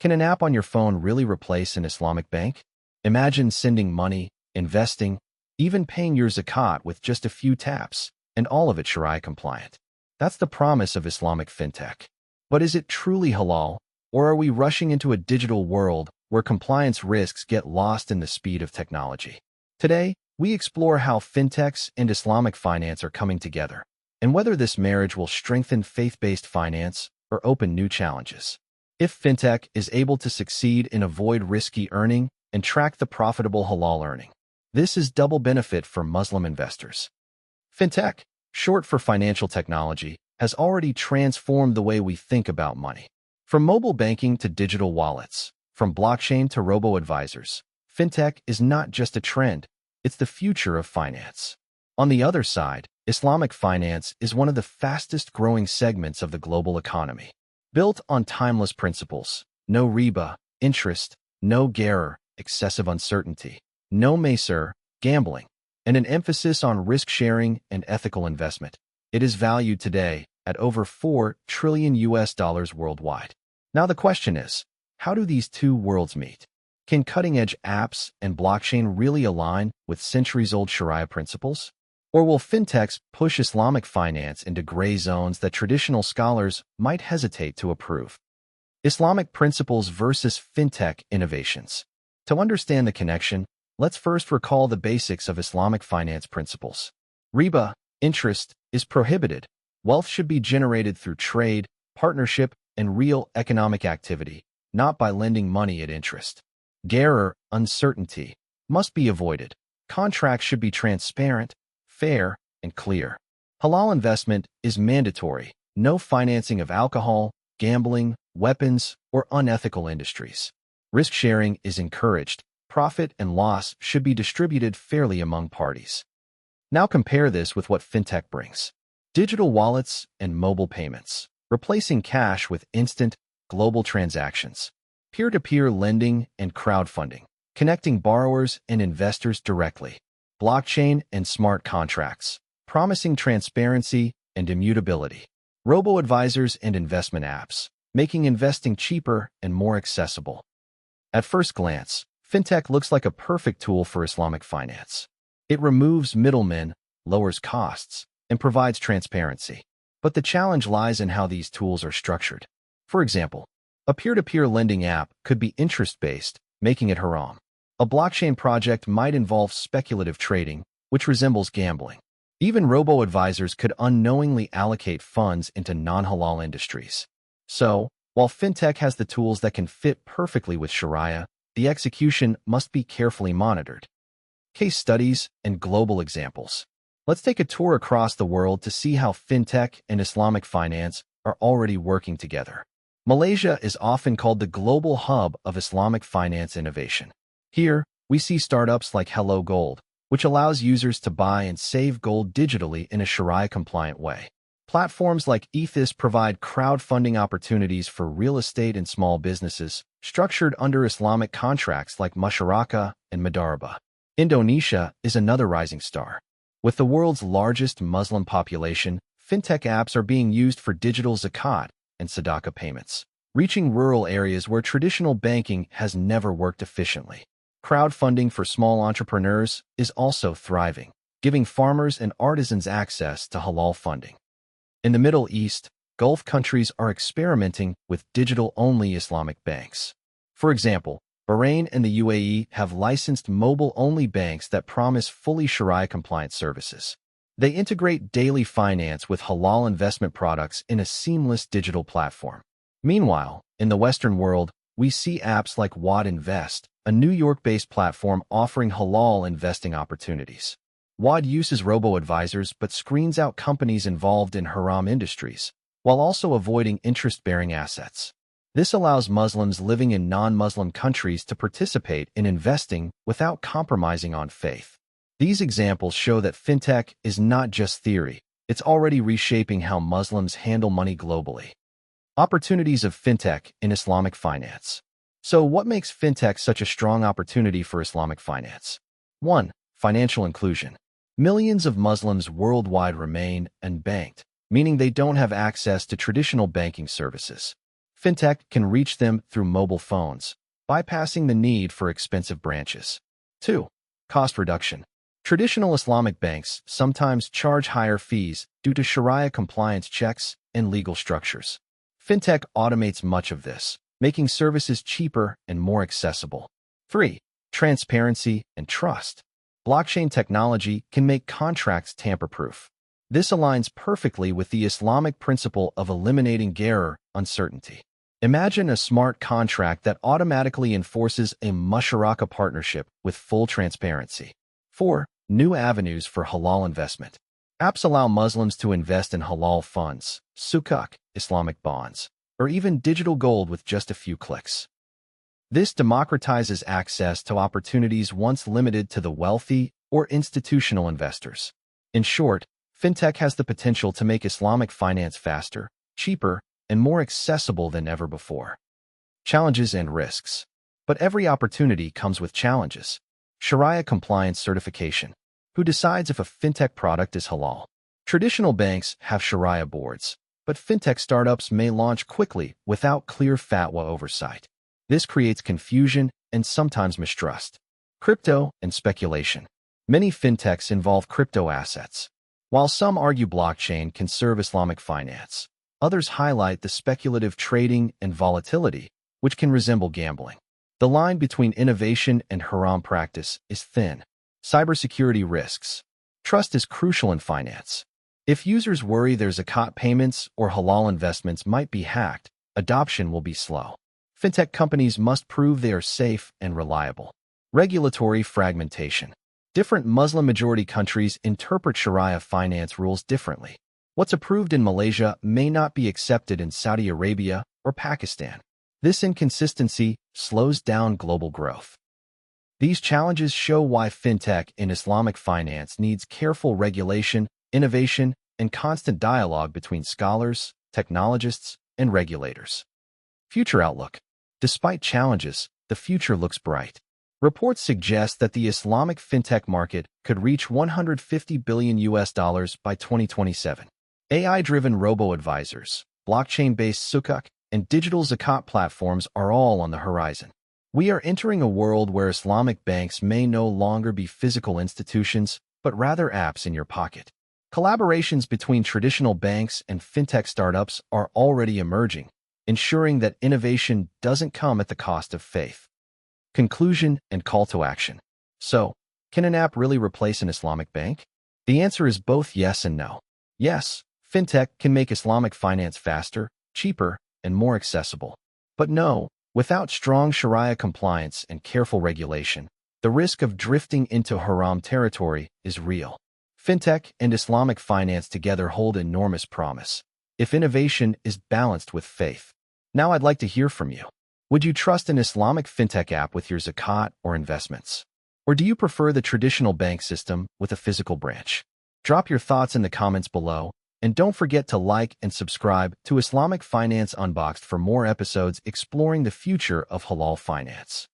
Can an app on your phone really replace an Islamic bank? Imagine sending money, investing, even paying your zakat with just a few taps, and all of it Shariah compliant. That's the promise of Islamic fintech. But is it truly halal, or are we rushing into a digital world where compliance risks get lost in the speed of technology? Today, we explore how fintechs and Islamic finance are coming together, and whether this marriage will strengthen faith-based finance or open new challenges. If fintech is able to succeed and avoid risky earning and track the profitable halal earning, this is double benefit for Muslim investors. Fintech, short for financial technology, has already transformed the way we think about money. From mobile banking to digital wallets, from blockchain to robo-advisors, fintech is not just a trend, it's the future of finance. On the other side, Islamic finance is one of the fastest-growing segments of the global economy. Built on timeless principles, no riba, interest, no gharar, excessive uncertainty, no maisir, gambling, and an emphasis on risk-sharing and ethical investment, it is valued today at over $4 trillion worldwide. Now the question is, how do these two worlds meet? Can cutting-edge apps and blockchain really align with centuries-old Shariah principles? Or will fintechs push Islamic finance into gray zones that traditional scholars might hesitate to approve? Islamic principles versus fintech innovations. To understand the connection, let's first recall the basics of Islamic finance principles. Riba, interest, is prohibited. Wealth should be generated through trade, partnership, and real economic activity, not by lending money at interest. Gharar, uncertainty, must be avoided. Contracts should be transparent, fair, and clear. Halal investment is mandatory. No financing of alcohol, gambling, weapons, or unethical industries. Risk sharing is encouraged. Profit and loss should be distributed fairly among parties. Now compare this with what fintech brings. Digital wallets and mobile payments, replacing cash with instant, global transactions. Peer-to-peer lending and crowdfunding, connecting borrowers and investors directly. Blockchain and smart contracts, promising transparency and immutability. Robo-advisors and investment apps, making investing cheaper and more accessible. At first glance, fintech looks like a perfect tool for Islamic finance. It removes middlemen, lowers costs, and provides transparency. But the challenge lies in how these tools are structured. For example, a peer-to-peer lending app could be interest-based, making it haram. A blockchain project might involve speculative trading, which resembles gambling. Even robo-advisors could unknowingly allocate funds into non-halal industries. So, while fintech has the tools that can fit perfectly with Shariah, the execution must be carefully monitored. Case studies and global examples. Let's take a tour across the world to see how fintech and Islamic finance are already working together. Malaysia is often called the global hub of Islamic finance innovation. Here, we see startups like Hello Gold, which allows users to buy and save gold digitally in a Shariah-compliant way. Platforms like Ethis provide crowdfunding opportunities for real estate and small businesses, structured under Islamic contracts like Musyarakah and Madarabah. Indonesia is another rising star. With the world's largest Muslim population, fintech apps are being used for digital zakat and sadaqah payments, reaching rural areas where traditional banking has never worked efficiently. Crowdfunding for small entrepreneurs is also thriving, giving farmers and artisans access to halal funding. In the Middle East, Gulf countries are experimenting with digital-only Islamic banks. For example, Bahrain and the UAE have licensed mobile-only banks that promise fully Shariah-compliant services. They integrate daily finance with halal investment products in a seamless digital platform. Meanwhile, in the Western world, we see apps like Wad Invest, a New York-based platform offering halal investing opportunities. Wad uses robo-advisors but screens out companies involved in haram industries, while also avoiding interest-bearing assets. This allows Muslims living in non-Muslim countries to participate in investing without compromising on faith. These examples show that fintech is not just theory, it's already reshaping how Muslims handle money globally. Opportunities of fintech in Islamic finance. So what makes fintech such a strong opportunity for Islamic finance? 1. Financial inclusion. Millions of Muslims worldwide remain unbanked, meaning they don't have access to traditional banking services. Fintech can reach them through mobile phones, bypassing the need for expensive branches. 2. Cost reduction. Traditional Islamic banks sometimes charge higher fees due to Shariah compliance checks and legal structures. Fintech automates much of this, making services cheaper and more accessible. 3. Transparency and trust. Blockchain technology can make contracts tamper-proof. This aligns perfectly with the Islamic principle of eliminating error, uncertainty. Imagine a smart contract that automatically enforces a musharaka partnership with full transparency. 4. New avenues for halal investment. Apps allow Muslims to invest in halal funds, sukuk, Islamic bonds, or even digital gold with just a few clicks. This democratizes access to opportunities once limited to the wealthy or institutional investors. In short, Fintech has the potential to make Islamic finance faster, cheaper, and more accessible than ever before. Challenges and risks. But every opportunity comes with challenges. Shariah compliance certification. Who decides if a fintech product is halal? Traditional banks have Shariah boards, but fintech startups may launch quickly without clear fatwa oversight. This creates confusion and sometimes mistrust. Crypto and speculation. Many fintechs involve crypto assets. While some argue blockchain can serve Islamic finance, others highlight the speculative trading and volatility, which can resemble gambling. The line between innovation and haram practice is thin. Cybersecurity risks. Trust is crucial in finance. If users worry their zakat payments or halal investments might be hacked, adoption will be slow. Fintech companies must prove they are safe and reliable. Regulatory fragmentation. Different Muslim-majority countries interpret Shariah finance rules differently. What's approved in Malaysia may not be accepted in Saudi Arabia or Pakistan. This inconsistency slows down global growth. These challenges show why fintech in Islamic finance needs careful regulation, innovation, and constant dialogue between scholars, technologists, and regulators. Future outlook. Despite challenges, the future looks bright. Reports suggest that the Islamic fintech market could reach $150 billion by 2027. AI-driven robo-advisors, blockchain-based sukuk, and digital zakat platforms are all on the horizon. We are entering a world where Islamic banks may no longer be physical institutions, but rather apps in your pocket. Collaborations between traditional banks and fintech startups are already emerging, ensuring that innovation doesn't come at the cost of faith. Conclusion and call to action. So, can an app really replace an Islamic bank? The answer is both yes and no. Yes, fintech can make Islamic finance faster, cheaper, and more accessible. But no, without strong Shariah compliance and careful regulation, the risk of drifting into haram territory is real. Fintech and Islamic finance together hold enormous promise, if innovation is balanced with faith. Now I'd like to hear from you. Would you trust an Islamic fintech app with your zakat or investments? Or do you prefer the traditional bank system with a physical branch? Drop your thoughts in the comments below, and don't forget to like and subscribe to Islamic Finance Unboxed for more episodes exploring the future of halal finance.